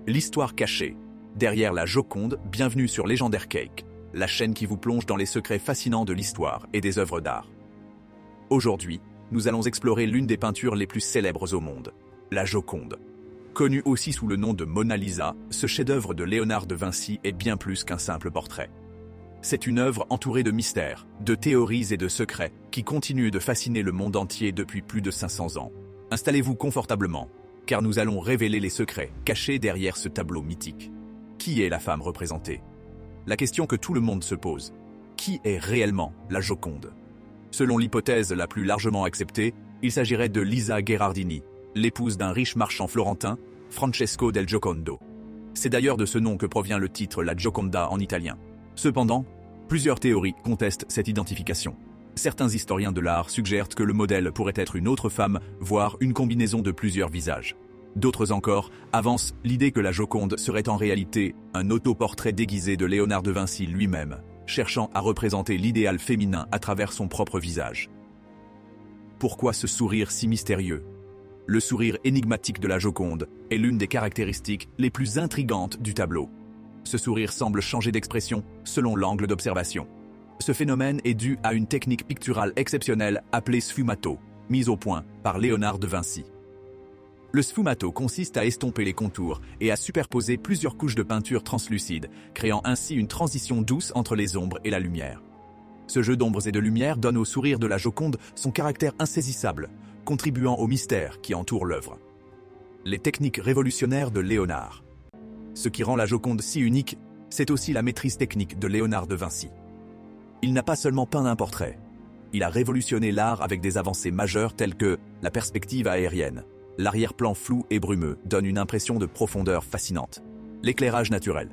L'histoire cachée. Derrière la Joconde, bienvenue sur Legendary Cake, la chaîne qui vous plonge dans les secrets fascinants de l'histoire et des œuvres d'art. Aujourd'hui, nous allons explorer l'une des peintures les plus célèbres au monde, la Joconde. Connue aussi sous le nom de Mona Lisa, ce chef-d'œuvre de Léonard de Vinci est bien plus qu'un simple portrait. C'est une œuvre entourée de mystères, de théories et de secrets qui continuent de fasciner le monde entier depuis plus de 500 ans. Installez-vous confortablement, car nous allons révéler les secrets cachés derrière ce tableau mythique. Qui est la femme représentée? La question que tout le monde se pose. Qui est réellement la Joconde? Selon l'hypothèse la plus largement acceptée, il s'agirait de Lisa Gherardini, l'épouse d'un riche marchand florentin, Francesco del Giocondo. C'est d'ailleurs de ce nom que provient le titre La Gioconda en italien. Cependant, plusieurs théories contestent cette identification. Certains historiens de l'art suggèrent que le modèle pourrait être une autre femme, voire une combinaison de plusieurs visages. D'autres encore avancent l'idée que la Joconde serait en réalité un autoportrait déguisé de Léonard de Vinci lui-même, cherchant à représenter l'idéal féminin à travers son propre visage. Pourquoi ce sourire si mystérieux? Le sourire énigmatique de la Joconde est l'une des caractéristiques les plus intrigantes du tableau. Ce sourire semble changer d'expression selon l'angle d'observation. Ce phénomène est dû à une technique picturale exceptionnelle appelée sfumato, mise au point par Léonard de Vinci. Le sfumato consiste à estomper les contours et à superposer plusieurs couches de peinture translucide, créant ainsi une transition douce entre les ombres et la lumière. Ce jeu d'ombres et de lumière donne au sourire de la Joconde son caractère insaisissable, contribuant au mystère qui entoure l'œuvre. Les techniques révolutionnaires de Léonard. Ce qui rend la Joconde si unique, c'est aussi la maîtrise technique de Léonard de Vinci. Il n'a pas seulement peint un portrait. Il a révolutionné l'art avec des avancées majeures telles que la perspective aérienne. L'arrière-plan flou et brumeux donne une impression de profondeur fascinante. L'éclairage naturel.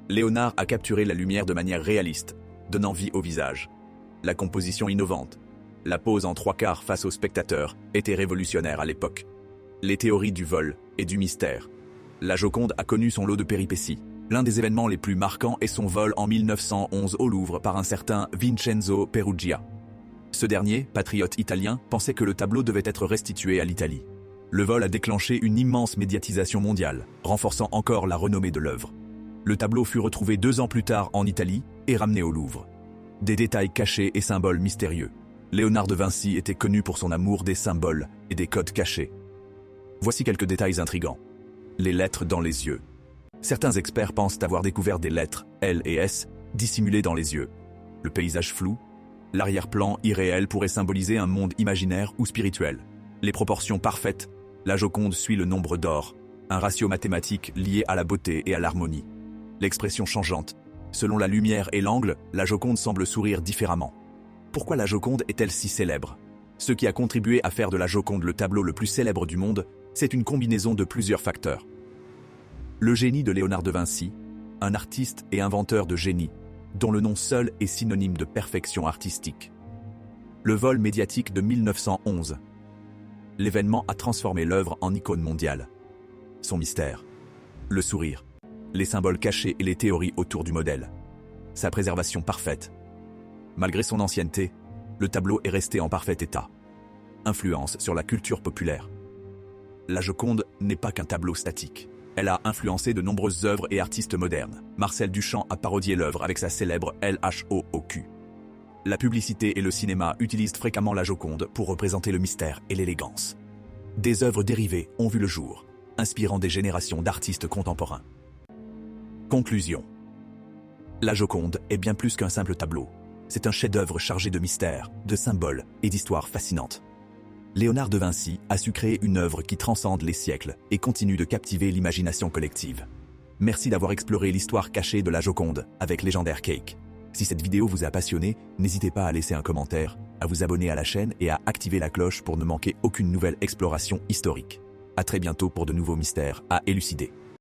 Léonard a capturé la lumière de manière réaliste, donnant vie au visage. La composition innovante. La pose en 3/4 face au spectateur était révolutionnaire à l'époque. Les théories du vol et du mystère. La Joconde a connu son lot de péripéties. L'un des événements les plus marquants est son vol en 1911 au Louvre par un certain Vincenzo Perugia. Ce dernier, patriote italien, pensait que le tableau devait être restitué à l'Italie. Le vol a déclenché une immense médiatisation mondiale, renforçant encore la renommée de l'œuvre. Le tableau fut retrouvé 2 ans plus tard en Italie et ramené au Louvre. Des détails cachés et symboles mystérieux. Léonard de Vinci était connu pour son amour des symboles et des codes cachés. Voici quelques détails intrigants. Les lettres dans les yeux. Certains experts pensent avoir découvert des lettres L et S dissimulées dans les yeux. Le paysage flou. L'arrière-plan irréel pourrait symboliser un monde imaginaire ou spirituel. Les proportions parfaites. La Joconde suit le nombre d'or, un ratio mathématique lié à la beauté et à l'harmonie. L'expression changeante. Selon la lumière et l'angle, la Joconde semble sourire différemment. Pourquoi la Joconde est-elle si célèbre? Ce qui a contribué à faire de la Joconde le tableau le plus célèbre du monde, c'est une combinaison de plusieurs facteurs. Le génie de Léonard de Vinci, un artiste et inventeur de génie, dont le nom seul est synonyme de perfection artistique. Le vol médiatique de 1911. L'événement a transformé l'œuvre en icône mondiale. Son mystère. Le sourire. Les symboles cachés et les théories autour du modèle. Sa préservation parfaite. Malgré son ancienneté, le tableau est resté en parfait état. Influence sur la culture populaire. La Joconde n'est pas qu'un tableau statique. Elle a influencé de nombreuses œuvres et artistes modernes. Marcel Duchamp a parodié l'œuvre avec sa célèbre LHOOQ. La publicité et le cinéma utilisent fréquemment la Joconde pour représenter le mystère et l'élégance. Des œuvres dérivées ont vu le jour, inspirant des générations d'artistes contemporains. Conclusion. La Joconde est bien plus qu'un simple tableau. C'est un chef-d'œuvre chargé de mystères, de symboles et d'histoires fascinantes. Léonard de Vinci a su créer une œuvre qui transcende les siècles et continue de captiver l'imagination collective. Merci d'avoir exploré l'histoire cachée de la Joconde avec Legendary Cake. Si cette vidéo vous a passionné, n'hésitez pas à laisser un commentaire, à vous abonner à la chaîne et à activer la cloche pour ne manquer aucune nouvelle exploration historique. À très bientôt pour de nouveaux mystères à élucider.